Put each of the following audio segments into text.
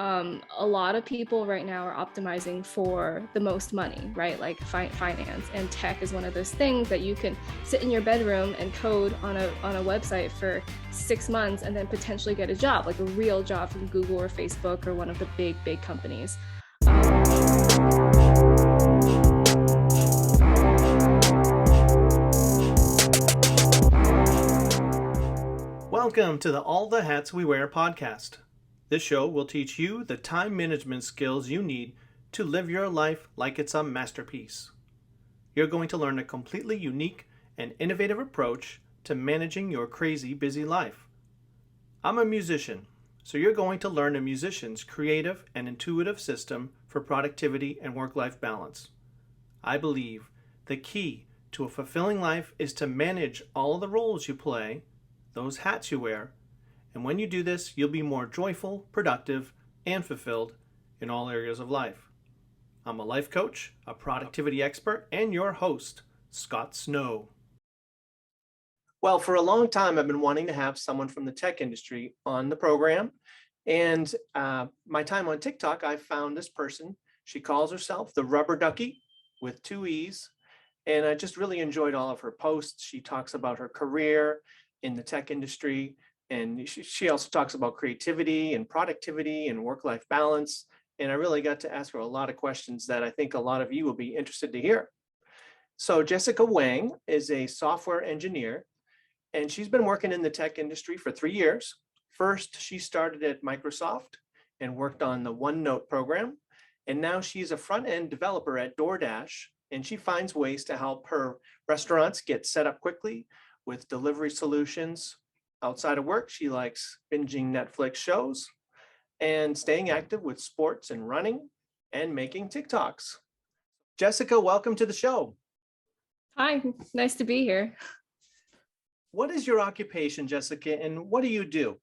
A lot of people right now are optimizing for the most money, right? Like finance, and tech is one of those things that you can sit in your bedroom and code on a website for 6 months and then potentially get a job, like a real job from Google or Facebook or one of the big companies. Welcome to the All the Hats We Wear podcast. This show will teach you the time management skills you need to live your life like it's a masterpiece. You're going to learn a completely unique and innovative approach to managing your crazy busy life. I'm a musician, so you're going to learn a musician's creative and intuitive system for productivity and work-life balance. I believe the key to a fulfilling life is to manage all of the roles you play, those hats you wear, and when you do this, you'll be more joyful, productive, and fulfilled in all areas of life. I'm a life coach, a productivity expert, and your host, Scott Snow. Well, for a long time, I've been wanting to have someone from the tech industry on the program. And my time on TikTok, I found this person. She calls herself the Rubber Duckie with 2 E's. And I just really enjoyed all of her posts. She talks about her career in the tech industry. And she also talks about creativity and productivity and work-life balance. And I really got to ask her a lot of questions that I think a lot of you will be interested to hear. So Jessica Wang is a software engineer, and she's been working in the tech industry for 3 years. First, she started at Microsoft and worked on the OneNote program. And now she's a front-end developer at DoorDash, and she finds ways to help her restaurants get set up quickly with delivery solutions. Outside of work, she likes binging Netflix shows and staying active with sports and running and making TikToks. Jessica, welcome to the show. Hi, nice to be here. What is your occupation, Jessica, and what do you do?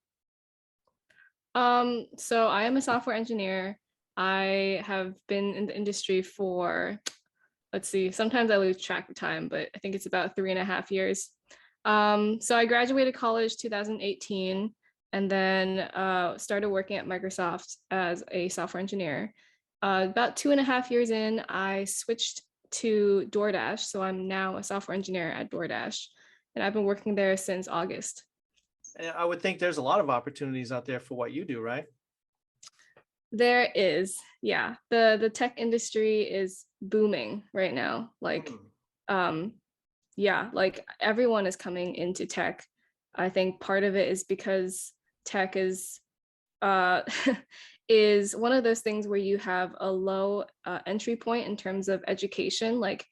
So I am a software engineer. I have been in the industry for, let's see, sometimes I lose track of time, but I think it's about 3.5 years. So I graduated college 2018 and then started working at Microsoft as a software engineer. About 2.5 years in, I switched to DoorDash. So I'm now a software engineer at DoorDash, and I've been working there since August. I would think there's a lot of opportunities out there for what you do, right? There is, yeah. The tech industry is booming right now. Yeah, like everyone is coming into tech. I think part of it is because tech is is one of those things where you have a low entry point in terms of education. Like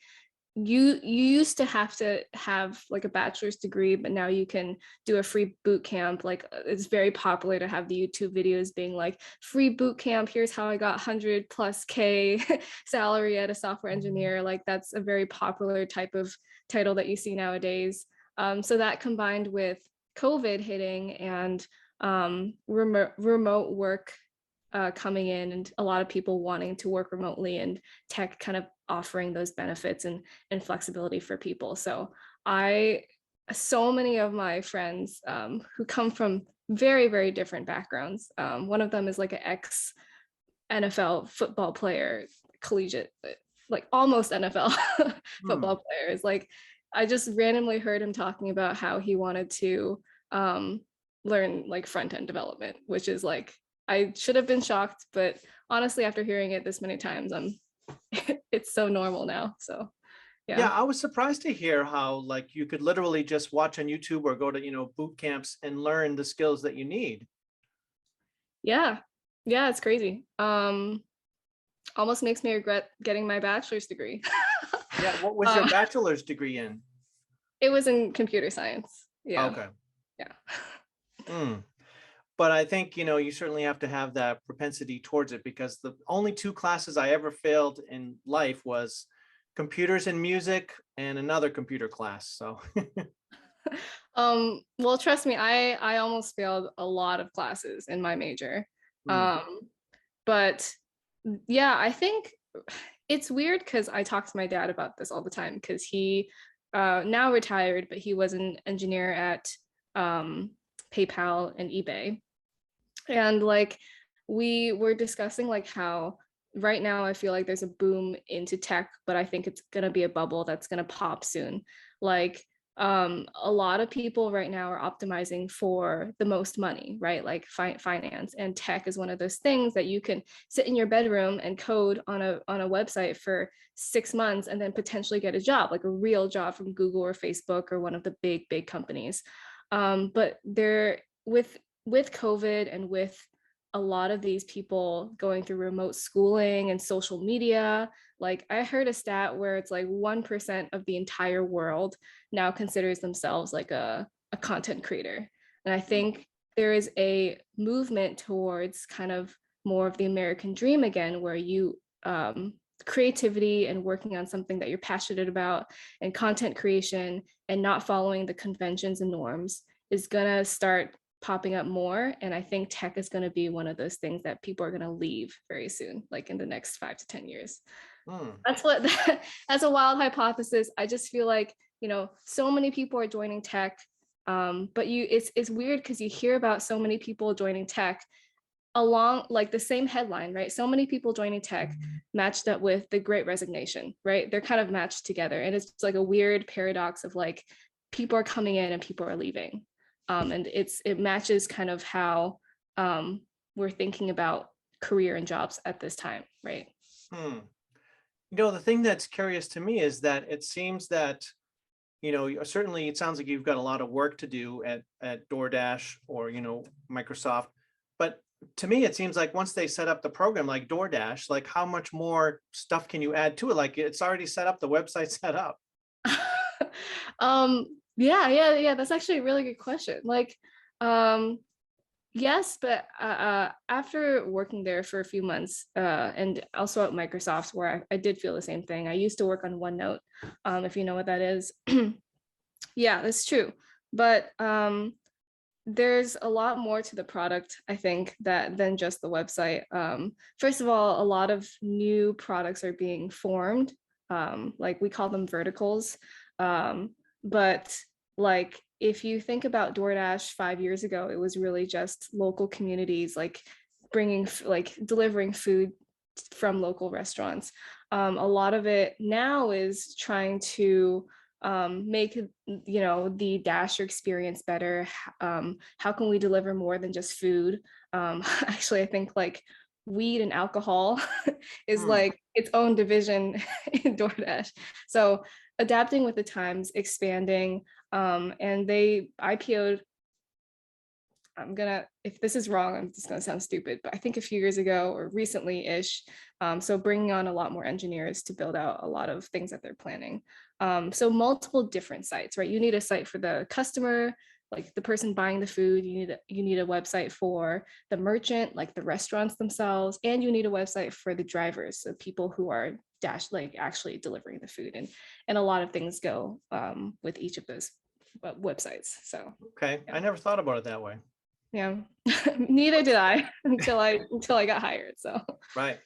you used to have like a bachelor's degree, but now you can do a free boot camp. Like it's very popular to have the YouTube videos being like free boot camp, here's how I got 100+K salary at a software engineer. Like that's a very popular type of title that you see nowadays. So that combined with COVID hitting and remote work coming in, and a lot of people wanting to work remotely, and tech kind of offering those benefits and flexibility for people. So so many of my friends who come from very different backgrounds. One of them is like an ex NFL football player, collegiate, like almost NFL football player. Is like, I just randomly heard him talking about how he wanted to learn like front-end development, which is like, I should have been shocked, but honestly, after hearing it this many times, it's so normal now. So Yeah, I was surprised to hear how like you could literally just watch on YouTube or go to, boot camps and learn the skills that you need. Yeah, it's crazy. Almost makes me regret getting my bachelor's degree. Yeah, what was your bachelor's degree in? It was in computer science. Yeah. Okay. Yeah. But I think, you certainly have to have that propensity towards it, because the only 2 classes I ever failed in life was computers and music and another computer class. So Well, trust me, I almost failed a lot of classes in my major. But yeah, I think it's weird because I talk to my dad about this all the time, because he now retired, but he was an engineer at PayPal and eBay. And like we were discussing like how right now I feel like there's a boom into tech, but I think it's gonna be a bubble that's gonna pop soon. Like a lot of people right now are optimizing for the most money, right? Like finance, and tech is one of those things that you can sit in your bedroom and code on a website for 6 months and then potentially get a job, like a real job from Google or Facebook or one of the big companies. But there with COVID and with a lot of these people going through remote schooling and social media, like I heard a stat where it's like 1% of the entire world now considers themselves like a content creator. And I think there is a movement towards kind of more of the American dream again, where you creativity and working on something that you're passionate about and content creation and not following the conventions and norms is gonna start popping up more. And I think tech is going to be one of those things that people are going to leave very soon, like in the next 5 to 10 years. That's what that's a wild hypothesis. I just feel like, so many people are joining tech. But it's weird because you hear about so many people joining tech along like the same headline, right? So many people joining tech matched up with the Great Resignation, right? They're kind of matched together. And it's like a weird paradox of like people are coming in and people are leaving. And it matches kind of how we're thinking about career and jobs at this time, right? The thing that's curious to me is that it seems that, certainly it sounds like you've got a lot of work to do at DoorDash or, Microsoft. But to me, it seems like once they set up the program like DoorDash, like how much more stuff can you add to it? Like it's already set up, the website's set up. Yeah. That's actually a really good question. Like, yes, but after working there for a few months, and also at Microsoft, where I did feel the same thing. I used to work on OneNote, if you know what that is. Yeah, that's true. But there's a lot more to the product, I think, than just the website. First of all, a lot of new products are being formed. Like we call them verticals. But like if you think about DoorDash 5 years ago, it was really just local communities, like delivering food from local restaurants. A lot of it now is trying to make the Dasher experience better. How can we deliver more than just food? Actually, I think like weed and alcohol is like its own division in DoorDash. So adapting with the times, expanding, and they IPO'd. If this is wrong, I'm just gonna sound stupid, but I think a few years ago or recently-ish. So bringing on a lot more engineers to build out a lot of things that they're planning. So multiple different sites, right? You need a site for the customer, like the person buying the food. You need a website for the merchant, like the restaurants themselves, and you need a website for the drivers, so people who are actually delivering the food, and a lot of things go with each of those websites. So okay, yeah. I never thought about it that way. Yeah, neither did I until I got hired. So right.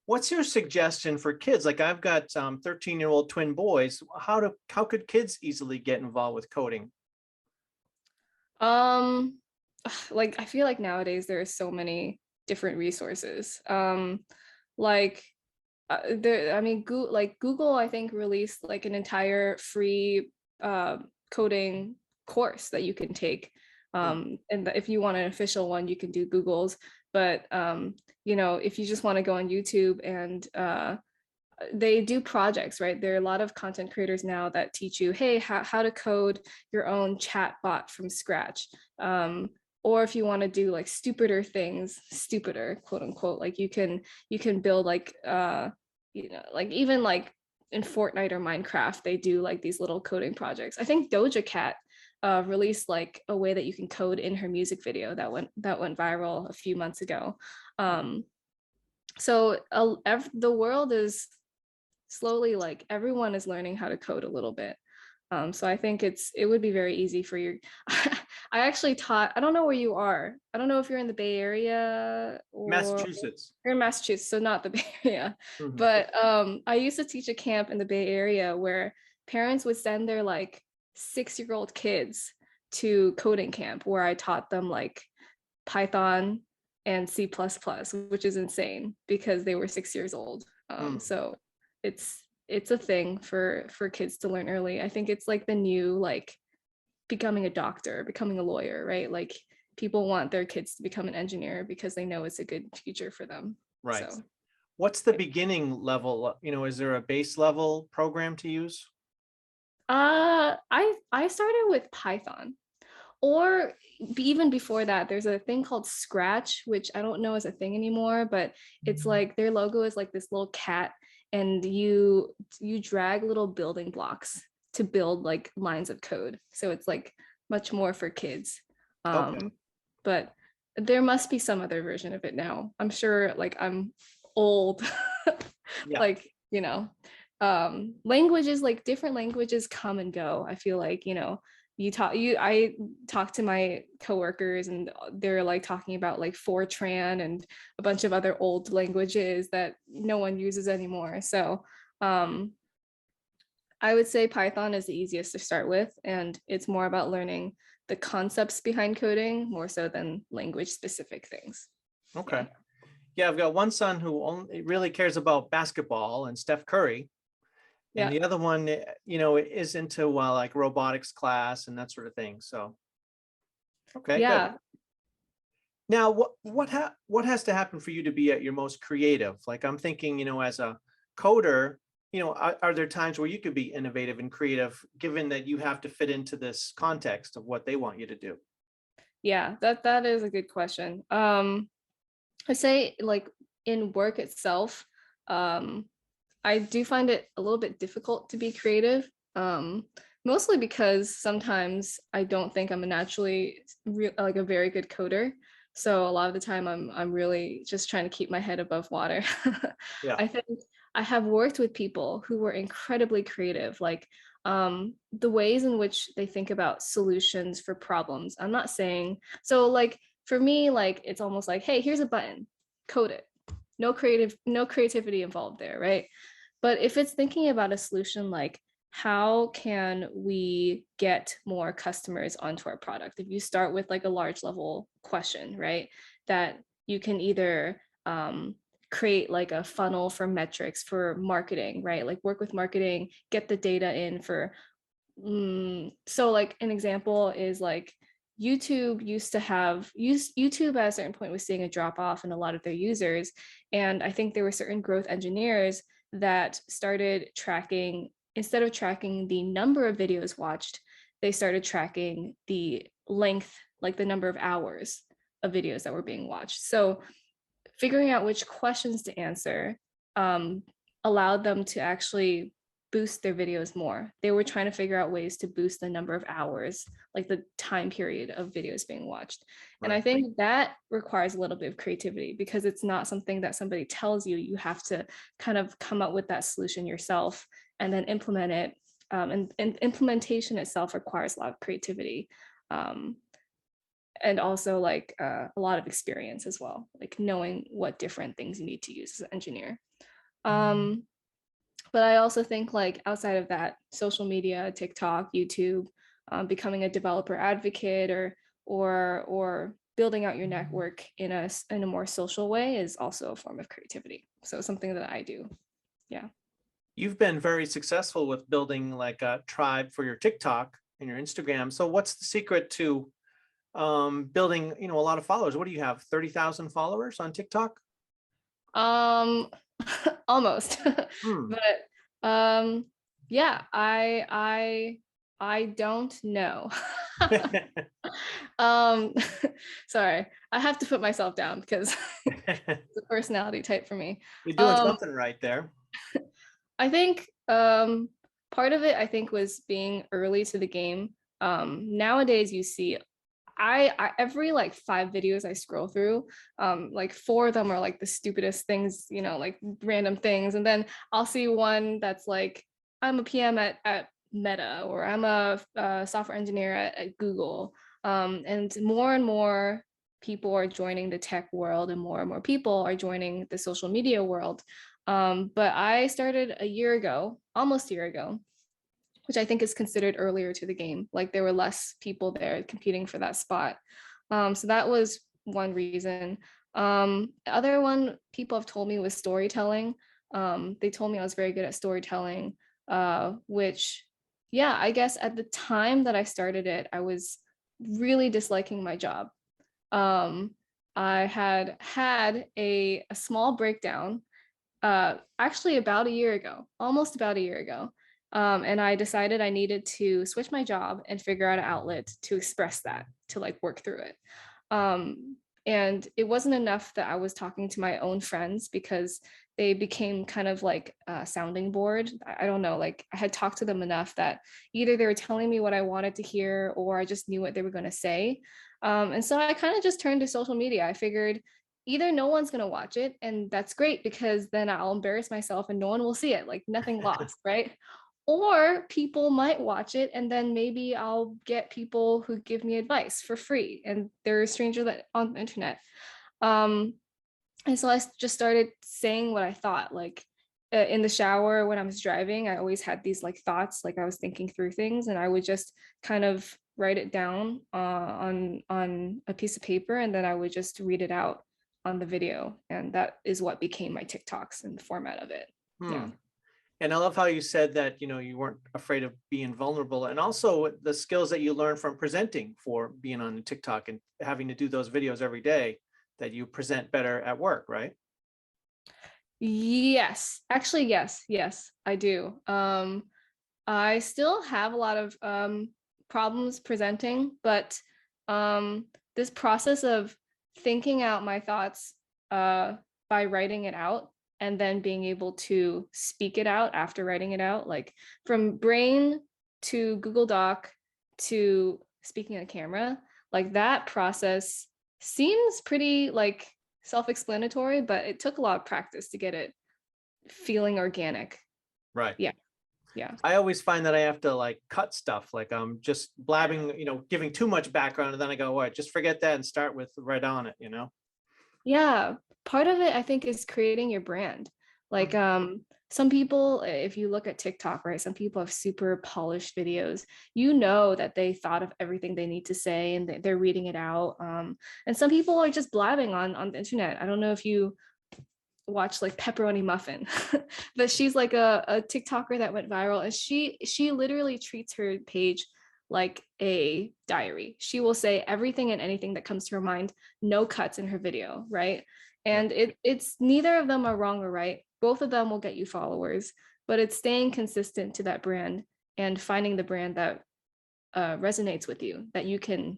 What's your suggestion for kids? Like I've got 13-year-old twin boys. How could kids easily get involved with coding? Like I feel like nowadays there are so many different resources. Like Google I think released like an entire free coding course that you can take. And if you want an official one, you can do Google's. But if you just want to go on YouTube and they do projects, right? There are a lot of content creators now that teach you, hey, how to code your own chat bot from scratch. Or if you want to do like stupider, quote unquote, like you can build like like even like in Fortnite or Minecraft, they do like these little coding projects. I think Doja Cat released like a way that you can code in her music video that went viral a few months ago. So the world is slowly, like everyone is learning how to code a little bit. So I think it would be very easy for you. I actually taught, I don't know where you are. I don't know if you're in the Bay Area or Massachusetts. You're in Massachusetts, so not the Bay Area. But I used to teach a camp in the Bay Area where parents would send their like 6-year-old kids to coding camp, where I taught them like Python, and C++, which is insane because they were 6 years old. Mm, So it's a thing for kids to learn early. I think it's like the new like becoming a doctor, becoming a lawyer, right? Like people want their kids to become an engineer because they know it's a good future for them. right. So What's the beginning level? Is there a base level program to use? I started with Python. Or even before that, there's a thing called Scratch, which I don't know is a thing anymore, but it's like their logo is like this little cat, and you drag little building blocks to build like lines of code. So it's like much more for kids. Okay. But there must be some other version of it now. I'm sure like I'm old, Yeah. like, languages, like different languages come and go. I feel like, I talk to my coworkers and they're like talking about like Fortran and a bunch of other old languages that no one uses anymore. So um, I would say Python is the easiest to start with, and it's more about learning the concepts behind coding more so than language specific things. Yeah. Okay. Yeah, I've got one son who only really cares about basketball and Steph Curry, and Yeah. the other one, is into like robotics class and that sort of thing. So, okay, good. Yeah. Now, what has to happen for you to be at your most creative? Like I'm thinking, as a coder, are there times where you could be innovative and creative, given that you have to fit into this context of what they want you to do? Yeah. That is a good question. I say like in work itself, um, I do find it a little bit difficult to be creative, mostly because sometimes I don't think I'm a naturally like a very good coder. So a lot of the time I'm really just trying to keep my head above water. Yeah. I think I have worked with people who were incredibly creative, like the ways in which they think about solutions for problems. I'm not saying so like for me, like it's almost like, hey, here's a button, code it. No creativity involved there, right? But if it's thinking about a solution like how can we get more customers onto our product? If you start with like a large level question, right? That you can either create like a funnel for metrics for marketing, right? Like work with marketing, get the data in for so like an example is like YouTube used to have YouTube at a certain point was seeing a drop off in a lot of their users. And I think there were certain growth engineers that started tracking, instead of tracking the number of videos watched, they started tracking the length, like the number of hours of videos that were being watched. So figuring out which questions to answer um, allowed them to actually boost their videos more. They were trying to figure out ways to boost the number of hours, like the time period of videos being watched. And I Right. think that requires a little bit of creativity because it's not something that somebody tells you. You have to kind of come up with that solution yourself and then implement it. And implementation itself requires a lot of creativity. Um, and also like a lot of experience as well, like knowing what different things you need to use as an engineer. um, but I also think like outside of that, social media, TikTok, YouTube, becoming a developer advocate or building out your network in a more social way is also a form of creativity. So something that I do. Yeah. You've been very successful with building like a tribe for your TikTok and your Instagram. So what's the secret to building, a lot of followers? What do you have? 30,000 followers on TikTok? um Almost. Hmm. But yeah, I don't know. um Sorry, I have to put myself down because it's a personality type for me. You're doing um something right there. I think part of it I think was being early to the game. Nowadays you see I every like 5 videos I scroll through, like 4 of them are like the stupidest things, like random things, and then I'll see one that's like I'm a PM at Meta, or I'm a software engineer at Google, and more people are joining the tech world, and more people are joining the social media world. But I started a year ago, almost a year ago, which I think is considered earlier to the game. Like there were less people there competing for that spot. So that was one reason. The other one people have told me was storytelling. They told me I was very good at storytelling, which, yeah, I guess at the time that I started it, I was really disliking my job. Um, I had a small breakdown, actually about a year ago, almost about a year ago. And I decided I needed to switch my job and figure out an outlet to express that, to like work through it. Um, and it wasn't enough that I was talking to my own friends because they became kind of like a sounding board. I don't know, like I had talked to them enough that either they were telling me what I wanted to hear or I just knew what they were going to say. And so I kind of just turned to social media. I figured either no one's going to watch it, and that's great because then I'll embarrass myself and no one will see it, like nothing lost, right? Or people might watch it and then maybe I'll get people who give me advice for free and they're a stranger that on the internet. Um, and so just started saying what I thought, like in the shower when I was driving, I always had these like thoughts, like I was thinking through things, and I would just kind of write it down on a piece of paper, and then I would just read it out on the video, and that is what became my TikToks and the format of it. Hmm. Yeah. And I love how you said that, you weren't afraid of being vulnerable, and also the skills that you learn from presenting for being on TikTok and having to do those videos every day, that you present better at work, right? Yes, actually, yes, I do. I still have a lot of problems presenting, but this process of thinking out my thoughts by writing it out and then being able to speak it out after writing it out, like from brain to Google Doc to speaking on camera, like that process seems pretty like self-explanatory, but it took a lot of practice to get it feeling organic. Right. Yeah, yeah. I always find that I have to like cut stuff, like I'm just blabbing, giving too much background, and then I go, all right, just forget that and start with right on it. Yeah, part of it I think is creating your brand. Like some people, if you look at TikTok, right, some people have super polished videos. You know that they thought of everything they need to say and they're reading it out. And some people are just blabbing on the internet. I don't know if you watch like Pepperoni Muffin, but she's like a TikToker that went viral, and she literally treats her page like a diary. She will say everything and anything that comes to her mind, no cuts in her video, right? Yeah. And it's neither of them are wrong or right. Both of them will get you followers, but it's staying consistent to that brand and finding the brand that resonates with you, that you can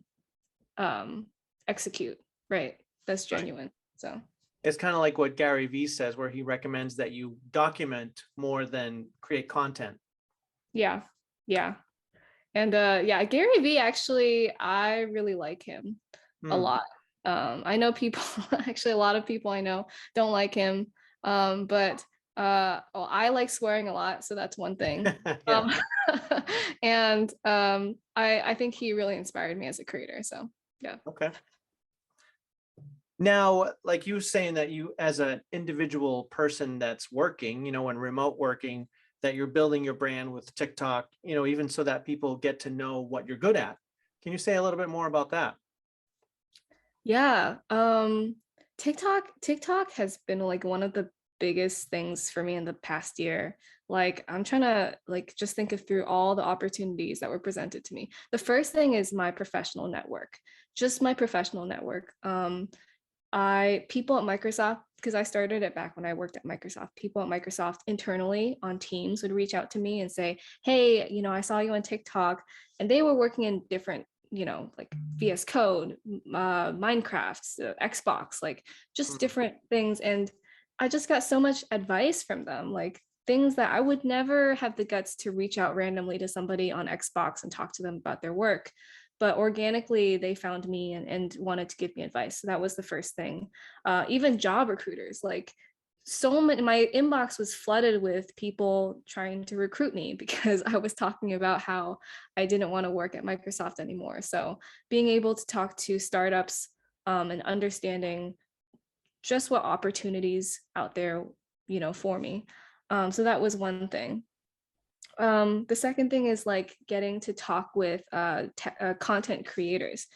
execute, right? That's Right. genuine. So It's kind of like what Gary Vee says, where he recommends that you document more than create content. yeah, yeah. And yeah, Gary Vee actually, I really like him a Hmm. lot. I know people, actually a lot of people I know don't like him. But well, I like swearing a lot, so that's one thing. Yeah. Um, and I think he really inspired me as a creator. So yeah. Okay. Now, like you were saying that you, as an individual person that's working, and remote working, that you're building your brand with TikTok, even so that people get to know what you're good at. Can you say a little bit more about that? Yeah. TikTok has been like one of the biggest things for me in the past year. Like I'm trying to like just think of through all the opportunities that were presented to me. The first thing is my professional network. Just my professional network. I people at Microsoft, because I started it back when I worked at Microsoft, people at Microsoft internally on teams would reach out to me and say, hey, I saw you on TikTok, and they were working in different, like VS Code, Minecraft, Xbox, like just Mm. different things. And I just got so much advice from them, like things that I would never have the guts to reach out randomly to somebody on Xbox and talk to them about their work. But organically, they found me and wanted to give me advice. So that was the first thing. Even job recruiters, like so many, my inbox was flooded with people trying to recruit me because I was talking about how I didn't want to work at Microsoft anymore. So being able to talk to startups and understanding just what opportunities out there, for me. So that was one thing. The second thing is like getting to talk with content creators.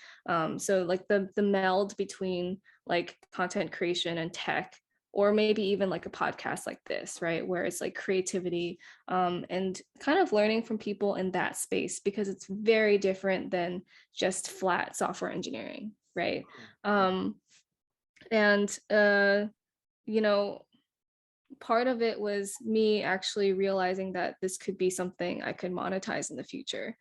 So like the meld between like content creation and tech, or maybe even like a podcast like this, right? Where it's like creativity, and kind of learning from people in that space, because it's very different than just flat software engineering, right? Um, and you know, part of it was me actually realizing that this could be something I could monetize in the future.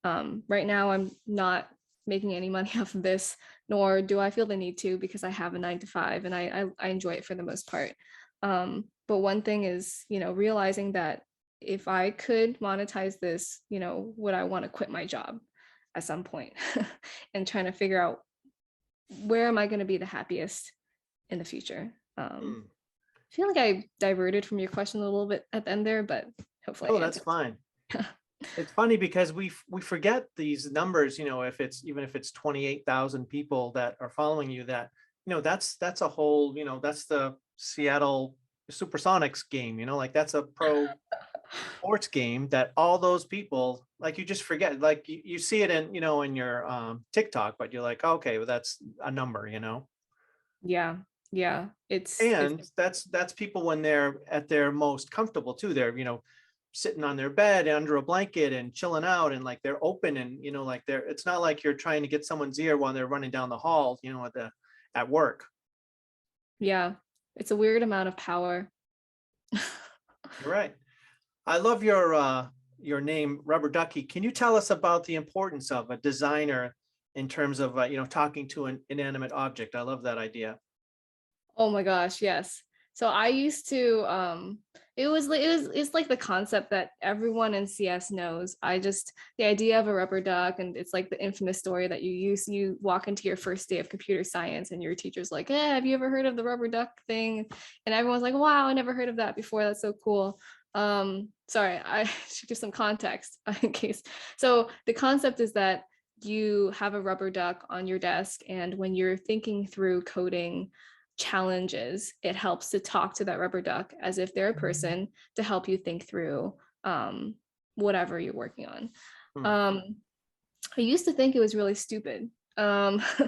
Right now, I'm not making any money off of this, nor do I feel the need to, because I have a 9 to 5 and I enjoy it for the most part. But one thing is, realizing that if I could monetize this, would I want to quit my job at some point and trying to figure out where am I going to be the happiest in the future. Hmm. I feel like I diverted from your question a little bit at the end there, but hopefully I Oh, that's answered. fine. It's funny because we forget these numbers, if it's even if it's 28,000 people that are following you, that, that's a whole, that's the Seattle Supersonics game, like that's a pro sports game that all those people, like, you just forget, like you see it in, in your TikTok, but you're like, okay, well, that's a number. Yeah, yeah, it's And that's people when they're at their most comfortable too. They're, sitting on their bed under a blanket and chilling out, and like they're open, and like it's not like you're trying to get someone's ear while they're running down the hall, at work. yeah, it's a weird amount of power. You're right. I love your name, Rubber Ducky. Can you tell us about the importance of a designer in terms of talking to an inanimate object? I love that idea. Oh my gosh, yes. So I used to it's like the concept that everyone in CS knows. The idea of a rubber duck, and it's like the infamous story that you walk into your first day of computer science and your teacher's like, "Eh, have you ever heard of the rubber duck thing?" And everyone's like, "Wow, I never heard of that before. That's so cool." Sorry, I should give some context in case. So the concept is that you have a rubber duck on your desk, and when you're thinking through coding challenges, it helps to talk to that rubber duck as if they're a person to help you think through whatever you're working on. Hmm. Um, I used to think it was really stupid. But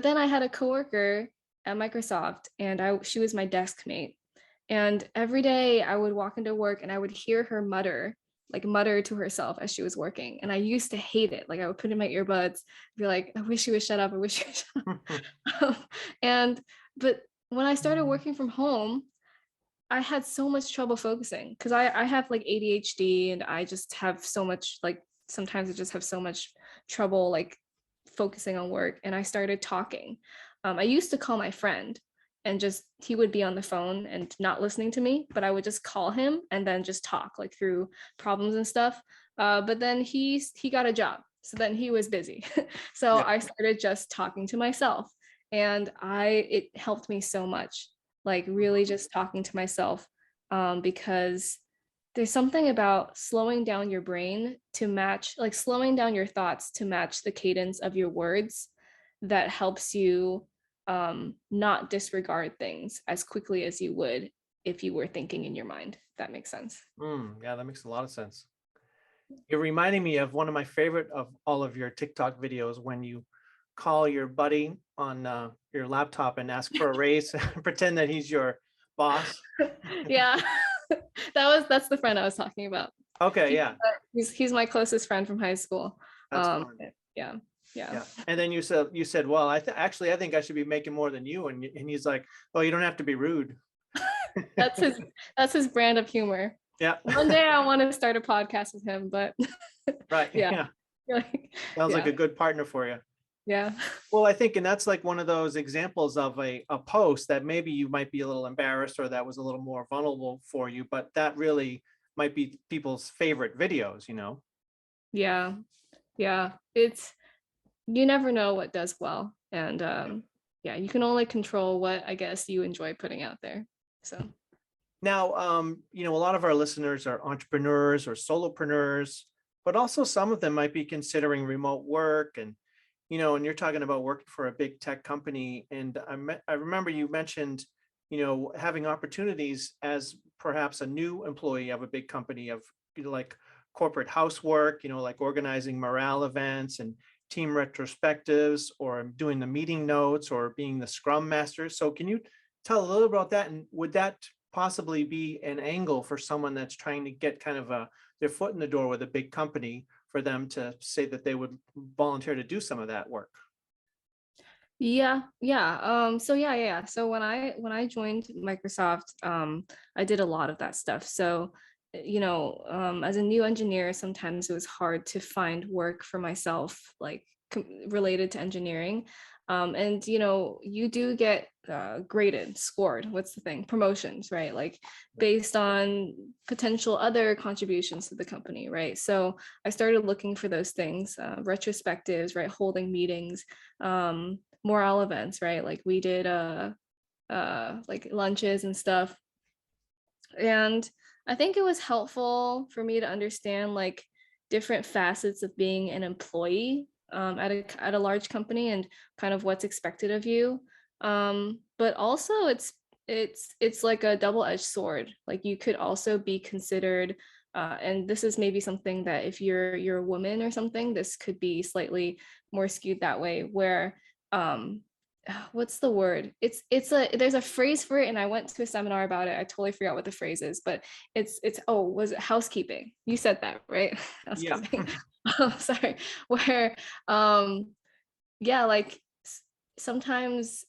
then I had a coworker at Microsoft, and she was my desk mate. And every day I would walk into work and I would hear her mutter to herself as she was working. And I used to hate it. Like I would put in my earbuds, be like, I wish she would shut up. I wish she would shut up. and but when I started working from home, I had so much trouble focusing because I have like ADHD, and I just have so much, like, sometimes I just have so much trouble like focusing on work. And I started talking. I used to call my friend, and just he would be on the phone and not listening to me, but I would just call him and then just talk like through problems and stuff. But then he got a job, so then he was busy. So Yeah. I started just talking to myself, and it helped me so much, like really just talking to myself, because there's something about slowing down your brain to match, like slowing down your thoughts to match the cadence of your words, that helps you not disregard things as quickly as you would if you were thinking in your mind. If that makes sense. Yeah, that makes a lot of sense. You're reminding me of one of my favorite of all of your TikTok videos, when you call your buddy on your laptop and ask for a raise, pretend that he's your boss. Yeah, that's the friend I was talking about. Okay, He, yeah, he's my closest friend from high school. that's fun. Yeah, yeah. Yeah, and then you said, well, actually I think I should be making more than you, and he's like, well, you don't have to be rude. That's his that's his brand of humor. Yeah, One day I want to start a podcast with him, but right. yeah, Yeah, like, sounds like yeah, a good partner for you. yeah, Well, I think, and that's like one of those examples of a post that maybe you might be a little embarrassed, or that was a little more vulnerable for you, but that really might be people's favorite videos. yeah, yeah. It's, you never know what does well, and Yeah. yeah, you can only control what I guess you enjoy putting out there. So Now, a lot of our listeners are entrepreneurs or solopreneurs, but also some of them might be considering remote work, and you're talking about working for a big tech company. And I remember you mentioned, having opportunities as perhaps a new employee of a big company, of like corporate housework, like organizing morale events and team retrospectives, or doing the meeting notes, or being the scrum master. So can you tell a little about that? And would that possibly be an angle for someone that's trying to get kind of their foot in the door with a big company, for them to say that they would volunteer to do some of that work? Yeah, yeah. So yeah. So when I joined Microsoft, I did a lot of that stuff. So, as a new engineer, sometimes it was hard to find work for myself, like related to engineering. And you do get graded, scored. What's the thing? Promotions, right? Like based on potential other contributions to the company, right? So I started looking for those things, retrospectives, right? Holding meetings. Morale events, right? Like we did like lunches and stuff. And I think it was helpful for me to understand like different facets of being an employee at a large company, and kind of what's expected of you. But also it's like a double-edged sword. Like you could also be considered and this is maybe something that if you're a woman or something, this could be slightly more skewed that way, where um what's the word, it's there's a phrase for it, and I went to a seminar about it. I totally forgot what the phrase is, but it's oh, was it housekeeping? You said that, right? Yeah. Housekeeping. Oh, sorry. Where um yeah, like sometimes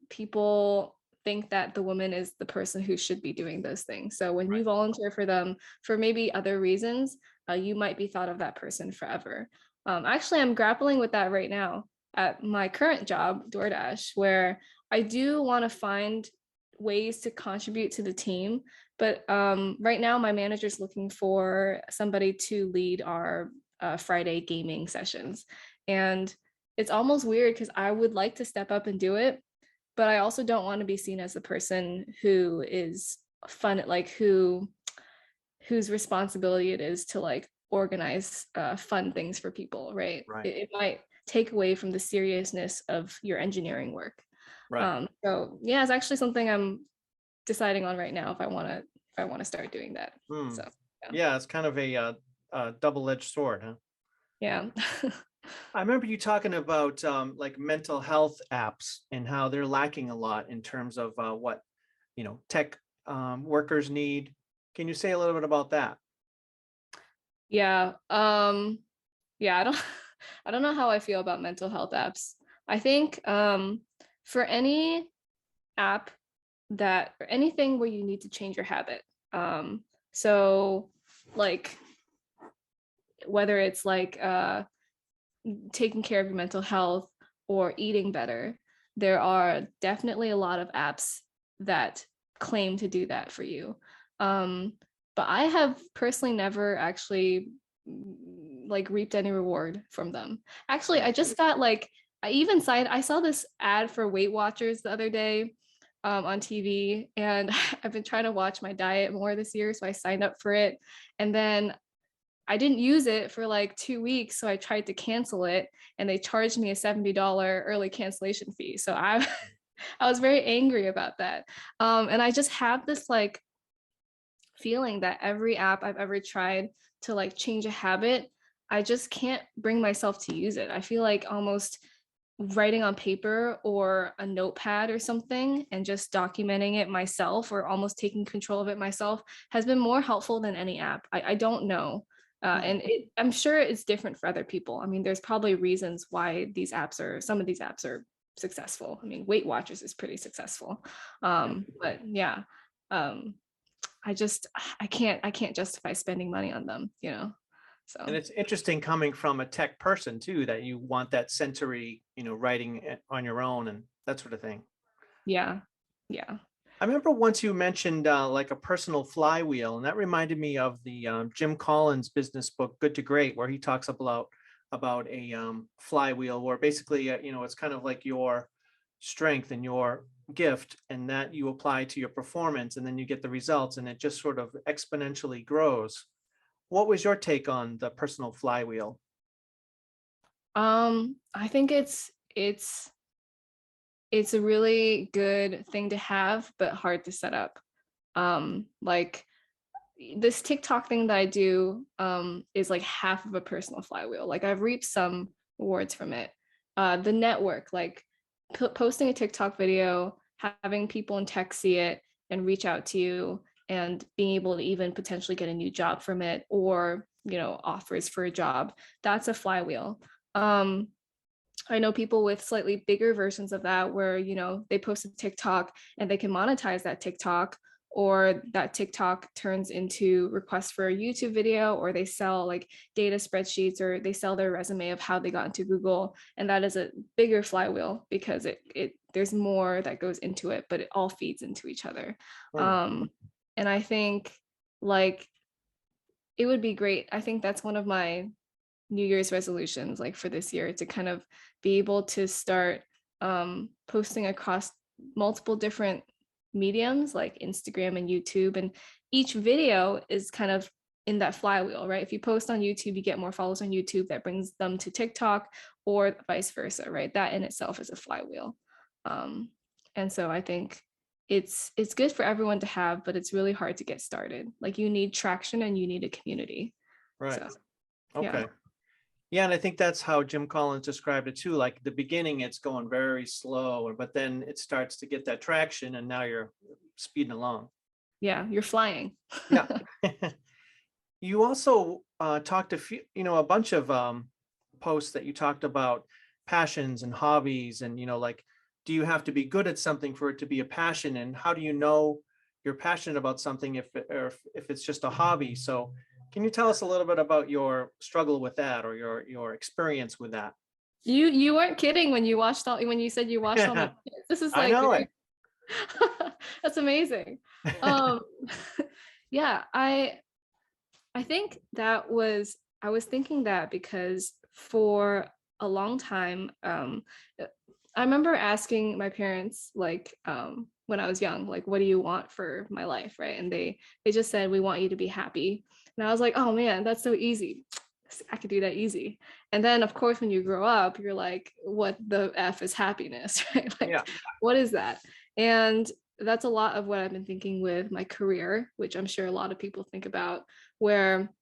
people think that the woman is the person who should be doing those things. So when Right. you volunteer for them for maybe other reasons, you might be thought of that person forever. Actually, I'm grappling with that right now at my current job, DoorDash, where I do want to find ways to contribute to the team. But right now, my manager's looking for somebody to lead our Friday gaming sessions. And it's almost weird because I would like to step up and do it, but I also don't want to be seen as the person who is fun, like whose responsibility it is to like organize fun things for people, right? Right. It might take away from the seriousness of your engineering work. Right. So yeah, it's actually something I'm deciding on right now if I want to start doing that. Hmm. So yeah. Yeah, it's kind of a double-edged sword, huh? Yeah. I remember you talking about like mental health apps and how they're lacking a lot in terms of what tech workers need. Can you say a little bit about that? Yeah. Yeah, I don't I don't know how I feel about mental health apps. I think for any app that or anything where you need to change your habit. So like whether it's like taking care of your mental health or eating better, there are definitely a lot of apps that claim to do that for you. Um, but I have personally never actually like reaped any reward from them. Actually, I just got like I saw this ad for Weight Watchers the other day on TV, and I've been trying to watch my diet more this year, so I signed up for it, and then I didn't use it for like 2 weeks, so I tried to cancel it, and they charged me a $70 early cancellation fee. So I I was very angry about that. And I just have this like feeling that every app I've ever tried to like change a habit, I just can't bring myself to use it. I feel like almost writing on paper or a notepad or something and just documenting it myself or almost taking control of it myself has been more helpful than any app. I don't know. Hmm. I'm sure it's different for other people. I mean, there's probably reasons why some of these apps are successful. I mean, Weight Watchers is pretty successful. Yeah. But yeah, um, I can't justify spending money on them. And So it's interesting coming from a tech person too, that you want that sensory, writing on your own and that sort of thing. yeah, yeah. I remember once you mentioned like a personal flywheel, and that reminded me of the Jim Collins business book, Good to Great, where he talks about a flywheel, where basically, it's kind of like your strength and your gift, and that you apply to your performance, and then you get the results, and it just sort of exponentially grows. What was your take on the personal flywheel? I think it's a really good thing to have, but hard to set up. Like this TikTok thing that I do is like half of a personal flywheel. Like I've reaped some rewards from it. The network, like posting a TikTok video, having people in tech see it and reach out to you, and being able to even potentially get a new job from it, or offers for a job. That's a flywheel. I know people with slightly bigger versions of that where, they post a TikTok and they can monetize that TikTok, or that TikTok turns into requests for a YouTube video, or they sell like data spreadsheets, or they sell their resume of how they got into Google. And that is a bigger flywheel because it there's more that goes into it, but it all feeds into each other. Hmm. And I think like it would be great. I think that's one of my New Year's resolutions, like for this year, to kind of be able to start posting across multiple different mediums like Instagram and YouTube. And each video is kind of in that flywheel, right? If you post on YouTube, you get more followers on YouTube that brings them to TikTok, or vice versa, right? That in itself is a flywheel. And so I think it's good for everyone to have, but it's really hard to get started. Like you need traction and you need a community. Right. So yeah. Okay. Yeah, and I think that's how Jim Collins described it too. Like the beginning, it's going very slow, but then it starts to get that traction, and now you're speeding along. Yeah, you're flying. Yeah. You also talked a bunch of posts that you talked about passions and hobbies, and like, do you have to be good at something for it to be a passion? And how do you know you're passionate about something if it's just a hobby? So can you tell us a little bit about your struggle with that, or your experience with that? You weren't kidding when you said you watched all my kids. This is I like know it. very that's amazing. Um yeah, I think I was thinking that because for a long time, I remember asking my parents, like, when I was young, like, what do you want for my life, right? And they just said, we want you to be happy. And I was like, oh man, that's so easy. I could do that easy. And then of course, when you grow up, you're like, what the F is happiness, right? Like, Yeah. what is that? And that's a lot of what I've been thinking with my career, which I'm sure a lot of people think about, where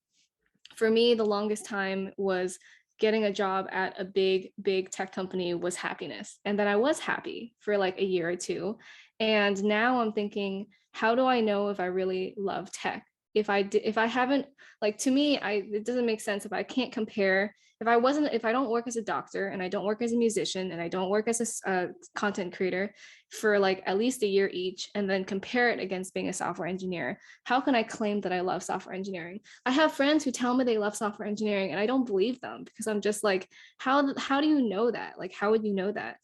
for me, the longest time was getting a job at a big tech company was happiness. And then I was happy for like a year or two. And now I'm thinking, how do I know if I really love tech? If I haven't, like, to me, it doesn't make sense if I can't compare. If I don't work as a doctor, and I don't work as a musician, and I don't work as a content creator for like at least a year each, and then compare it against being a software engineer, how can I claim that I love software engineering? I have friends who tell me they love software engineering, and I don't believe them, because I'm just like, how do you know that? Like, how would you know that?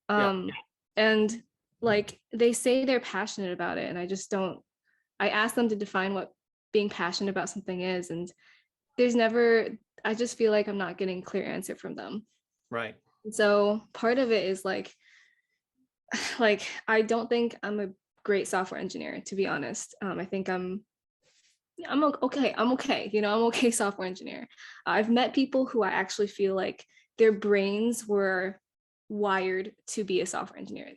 Yeah. And like they say they're passionate about it, and I just don't. I ask them to define what being passionate about something is, and there's never. I just feel like I'm not getting a clear answer from them. Right. And so part of it is like I don't think I'm a great software engineer, to be honest. I think okay. I'm okay. I'm okay software engineer. I've met people who I actually feel like their brains were wired to be a software engineer.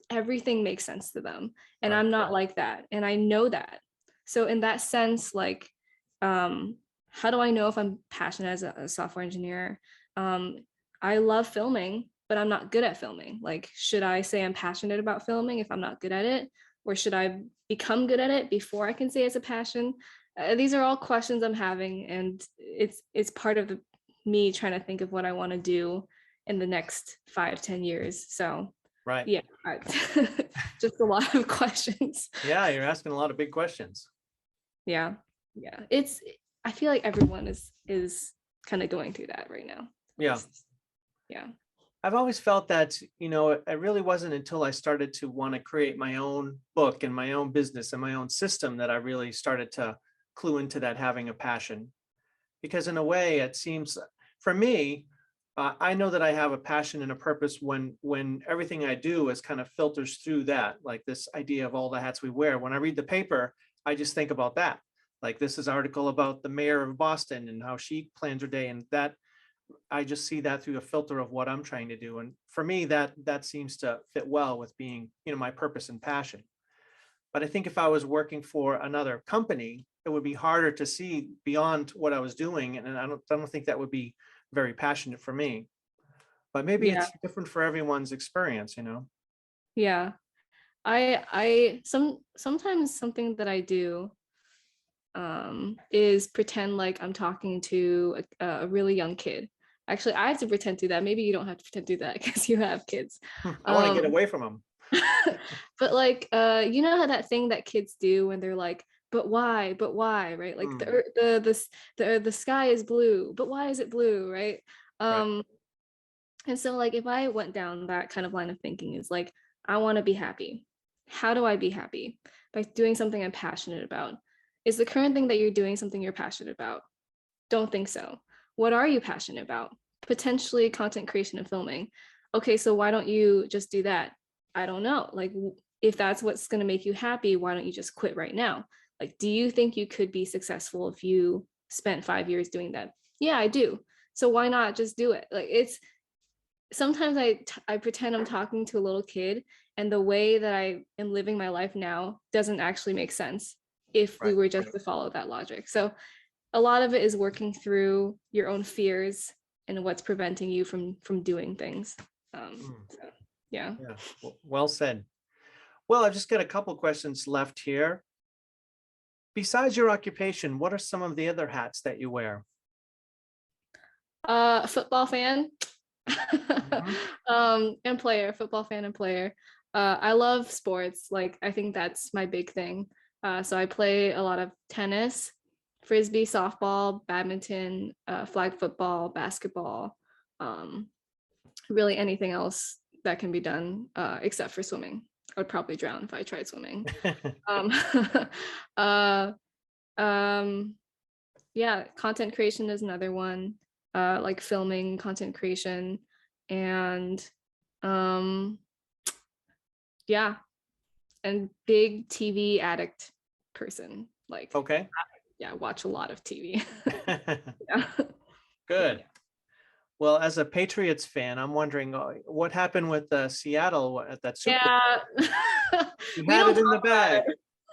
Everything makes sense to them. And Right. I'm not like that. And I know that. So in that sense, like, how do I know if I'm passionate as a software engineer? Um, I love filming, but I'm not good at filming. Like, should I say I'm passionate about filming if I'm not good at it? Or should I become good at it before I can say it's a passion? These are all questions I'm having, and it's part of me trying to think of what I want to do in the next 5-10 years. So Right. yeah, just a lot of questions. Yeah, you're asking a lot of big questions. Yeah, I feel like everyone is kind of going through that right now. Yeah. Yeah. I've always felt that, it really wasn't until I started to want to create my own book and my own business and my own system that I really started to clue into that having a passion. Because in a way, it seems for me, I know that I have a passion and a purpose when everything I do is kind of filters through that, like this idea of all the hats we wear. When I read the paper, I just think about that. Like this is article about the mayor of Boston and how she plans her day, and that I just see that through a filter of what I'm trying to do. And for me, that seems to fit well with being, my purpose and passion. But I think if I was working for another company, it would be harder to see beyond what I was doing. And I don't think that would be very passionate for me, but maybe Yeah. it's different for everyone's experience, Yeah. Sometimes something that I do is pretend like I'm talking to a really young kid. Actually, I have to pretend to do that. Maybe you don't have to pretend to do that because you have kids. I want to get Um, away from them. but like you know how that thing that kids do when they're like, but why? But why? Right? Like Mm, the sky is blue, but why is it blue? Right? right. Um, and so like if I went down that kind of line of thinking is like, I want to be happy. How do I be happy? By doing something I'm passionate about. Is the current thing that you're doing something you're passionate about? Don't think so. What are you passionate about? Potentially content creation and filming. Okay, so why don't you just do that? I don't know. Like, if that's what's going to make you happy, why don't you just quit right now? Like, do you think you could be successful if you spent 5 years doing that? Yeah, I do. So why not just do it? Like, it's sometimes I pretend I'm talking to a little kid, and the way that I am living my life now doesn't actually make sense if we Right. were just to follow that logic. So a lot of it is working through your own fears and what's preventing you from doing things. Mm, So, yeah. yeah. Well said. Well, I've just got a couple questions left here. Besides your occupation, what are some of the other hats that you wear? Football fan. Mhm. And player, football fan and player. I love sports. Like I think that's my big thing. So I play a lot of tennis, frisbee, softball, badminton, flag football, basketball, um, really anything else that can be done except for swimming. I would probably drown if I tried swimming. Um, uh, um, yeah, content creation is another one, like filming, content creation, and um, yeah, and big TV addict person. Like, Okay. yeah, watch a lot of TV. Yeah. Good. Well, as a Patriots fan, I'm wondering what happened with Seattle at that Super Bowl. Yeah. You We had don't it in the talk bag.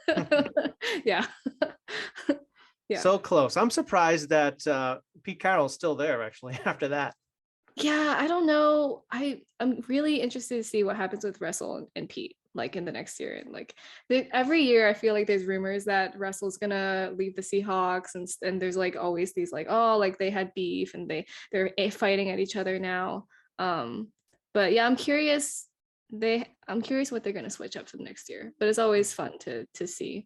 about it. Yeah. Yeah. So close. I'm surprised that Pete Carroll's still there, actually, after that. Yeah, I don't know. I'm really interested to see what happens with Russell and Pete like in the next year. And like every year I feel like there's rumors that Russell's gonna leave the Seahawks, and there's like always these like, oh, like they had beef and they're fighting at each other now. Um but yeah, I'm curious what they're gonna switch up for the next year. But it's always fun to see.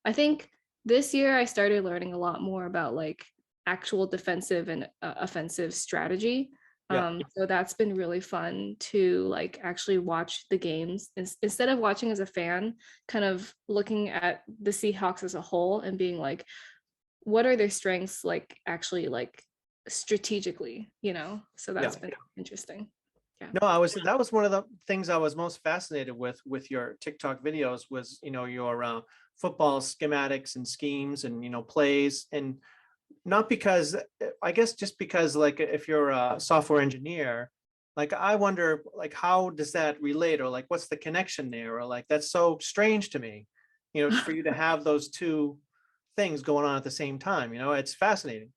I think this year I started learning a lot more about like actual defensive and offensive strategy. Yeah. So that's been really fun to like actually watch the games instead of watching as a fan, kind of looking at the Seahawks as a whole and being like, what are their strengths like actually like strategically, you know? So Yeah. that's been interesting. Yeah. No, that was one of the things I was most fascinated with your TikTok videos was, your football schematics and schemes and, plays. And not because, I guess just because like if you're a software engineer, like I wonder like how does that relate, or like what's the connection there, or like that's so strange to me, for you to have those two things going on at the same time. It's fascinating.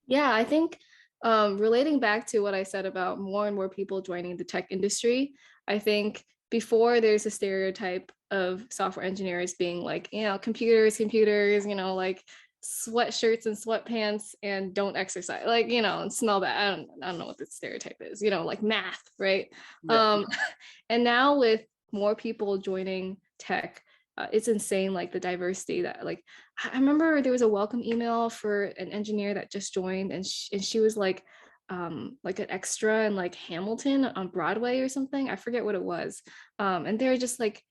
Yeah, I think relating back to what I said about more and more people joining the tech industry, I think before there's a stereotype of software engineers being like, computers, like sweatshirts and sweatpants and don't exercise, like, and smell bad. I don't know what the stereotype is, like math, right? Yeah. Um, and now with more people joining tech, it's insane, like the diversity that like I remember there was a welcome email for an engineer that just joined, and she was like an extra in like Hamilton on Broadway or something. I forget what it was. And they're just like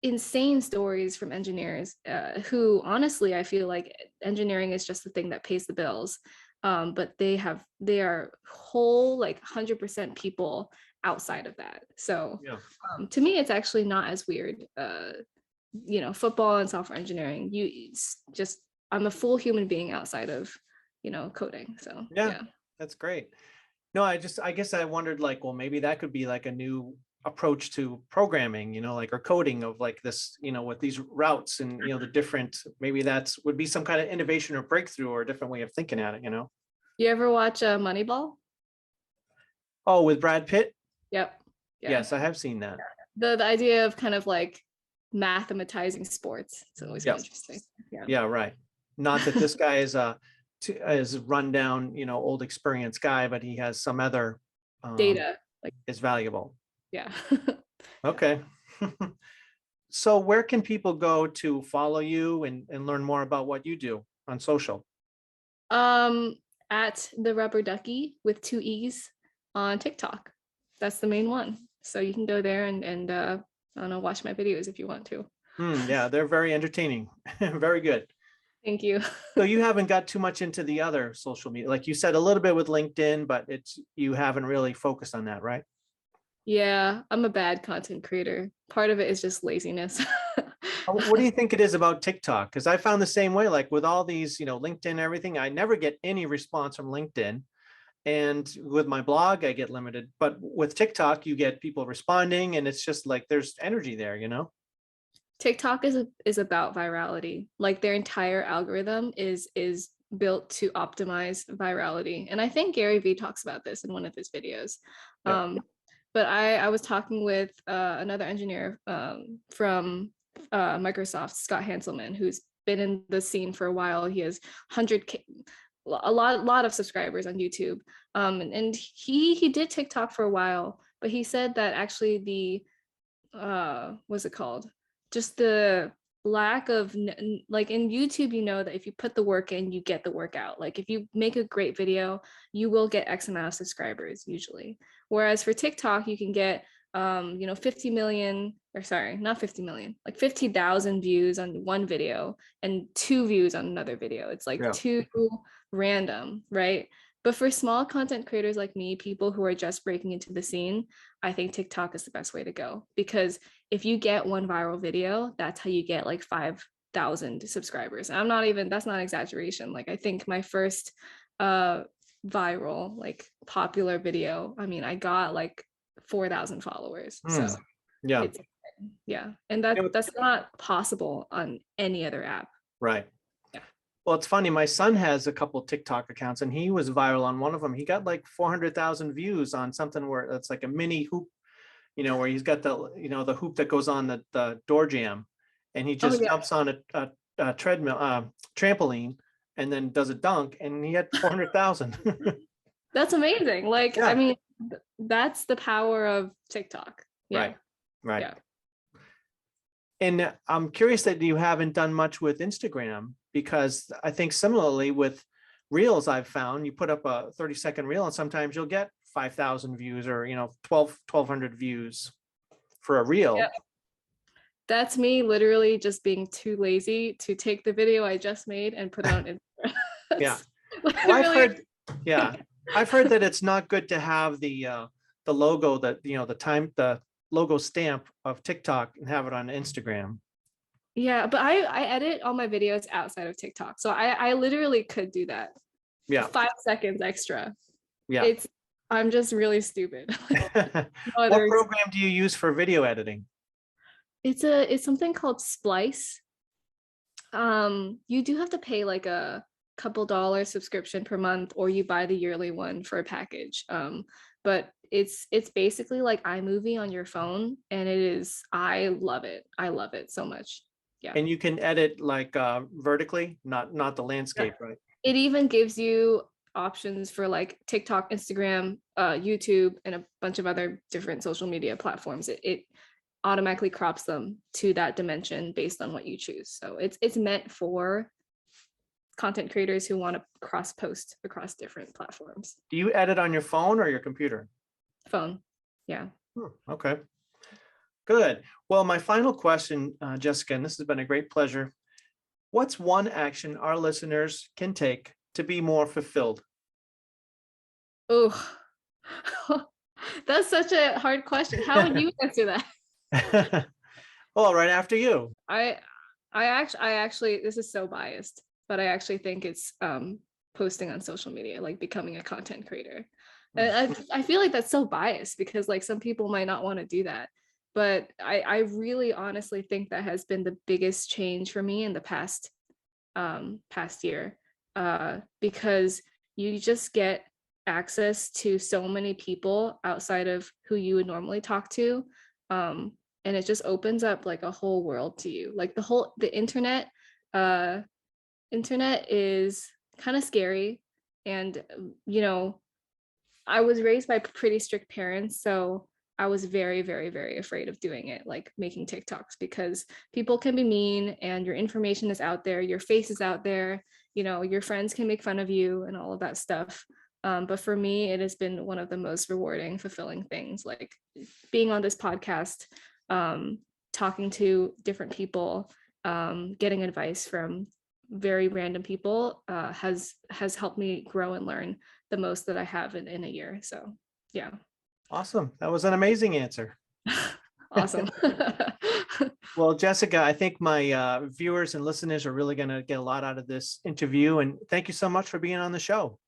insane stories from engineers who honestly I feel like engineering is just the thing that pays the bills. But they are whole like 100% people outside of that. So Yeah. to me, it's actually not as weird. Football and software engineering, it's just I'm a full human being outside of coding. So Yeah. yeah. That's great. No, I guess I wondered like, well, maybe that could be like a new approach to programming, like, or coding of like this, with these routes and, the different, maybe that's would be some kind of innovation or breakthrough or a different way of thinking at it. You ever watch Moneyball? Oh, with Brad Pitt? Yep. Yeah. Yes, I have seen that. The idea of kind of like mathematizing sports. It's always Yeah. interesting. Yeah. Yeah, right. Not that this guy is is run down, old experienced guy, but he has some other Data. Like, is valuable. yeah. Yeah. Okay. So where can people go to follow you and learn more about what you do on social? Um, at the Rubber Ducky with 2 E's on TikTok. That's the main one. So you can go there and I don't know, watch my videos if you want to. Yeah, they're very entertaining. Very good. Thank you. So you haven't got too much into the other social media, like you said, a little bit with LinkedIn, but you haven't really focused on that, right? Yeah, I'm a bad content creator. Part of it is just laziness. What do you think it is about TikTok? Because I found the same way, like with all these, LinkedIn, everything, I never get any response from LinkedIn. And with my blog, I get limited. But with TikTok, you get people responding, and it's just like there's energy there. TikTok is about virality. Like their entire algorithm is built to optimize virality. And I think Gary Vee talks about this in one of his videos. Yeah. But I was talking with another engineer from Microsoft, Scott Hanselman, who's been in the scene for a while. He has 100K, a lot of subscribers on YouTube. And he did TikTok for a while, but he said that actually the what's it called? Just the lack of like in YouTube, that if you put the work in, you get the work out. Like if you make a great video, you will get X amount of subscribers usually. Whereas for TikTok, you can get 50 million, or sorry, not 50 million, like 50,000 views on one video and 2 views on another video. It's like Yeah. too random, right? But for small content creators like me, people who are just breaking into the scene, I think TikTok is the best way to go, because if you get one viral video, that's how you get like 5,000 subscribers. That's not exaggeration. Like I think my first viral, like popular video, I got like 4,000 followers. So Yeah. it's, yeah. And that's not possible on any other app. Right. Yeah. Well, it's funny. My son has a couple of TikTok accounts, and he was viral on one of them. He got like 400,000 views on something where it's like a mini hoop, where he's got the hoop that goes on the door jamb, and he just jumps on a treadmill, trampoline, and then does a dunk, and he had 400,000. That's amazing. Like, Yeah. That's the power of TikTok. Yeah. Right. Yeah. And I'm curious that you haven't done much with Instagram, because I think similarly with Reels, I've found you put up a 30-second reel and sometimes you'll get 5,000 views or, 1,200 views for a reel. Yeah. That's me literally just being too lazy to take the video I just made and put it on Instagram. Yeah. Well, I've heard that it's not good to have the logo, that, the logo stamp of TikTok and have it on Instagram. Yeah, but I edit all my videos outside of TikTok. So I literally could do that. Yeah. 5 seconds extra. Yeah. I'm just really stupid. What program do you use for video editing? It's something called Splice. You do have to pay like a couple dollar subscription per month, or you buy the yearly one for a package. But it's basically like iMovie on your phone, and I love it. I love it so much. Yeah. And you can edit like vertically, not the landscape, right? It even gives you options for like TikTok, Instagram, YouTube, and a bunch of other different social media platforms. It automatically crops them to that dimension based on what you choose. So it's meant for content creators who want to cross post across different platforms. Do you edit on your phone or your computer? Phone. Yeah. Okay. Good. Well, my final question, Jessica, and this has been a great pleasure. What's one action our listeners can take to be more fulfilled? Oh, that's such a hard question. How would you answer that? Well, right after you. I actually, this is so biased, but I actually think it's posting on social media, like becoming a content creator. And I feel like that's so biased because like some people might not want to do that. But I really honestly think that has been the biggest change for me in the past year, because you just get access to so many people outside of who you would normally talk to, and it just opens up like a whole world to you. Like the uh internet is kind of scary, and I was raised by pretty strict parents, so I was very, very, very afraid of doing it, like making TikToks, because people can be mean and your information is out there, your face is out there, your friends can make fun of you and all of that stuff. But for me, it has been one of the most rewarding, fulfilling things, like being on this podcast, talking to different people, getting advice from very random people, has helped me grow and learn the most that I have in a year. So yeah. Awesome. That was an amazing answer. Awesome. Well, Jessica, I think my viewers and listeners are really going to get a lot out of this interview. And thank you so much for being on the show.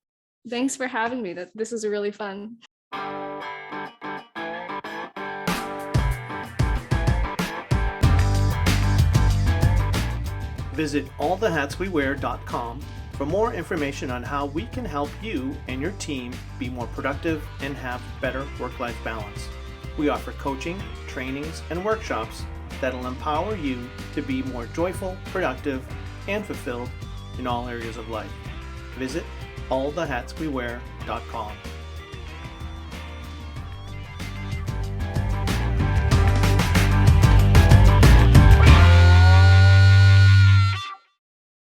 Thanks for having me. This is really fun. Visit allthehatswewear.com for more information on how we can help you and your team be more productive and have better work-life balance. We offer coaching, trainings, and workshops that'll empower you to be more joyful, productive, and fulfilled in all areas of life. Visit allthehatswewear.com.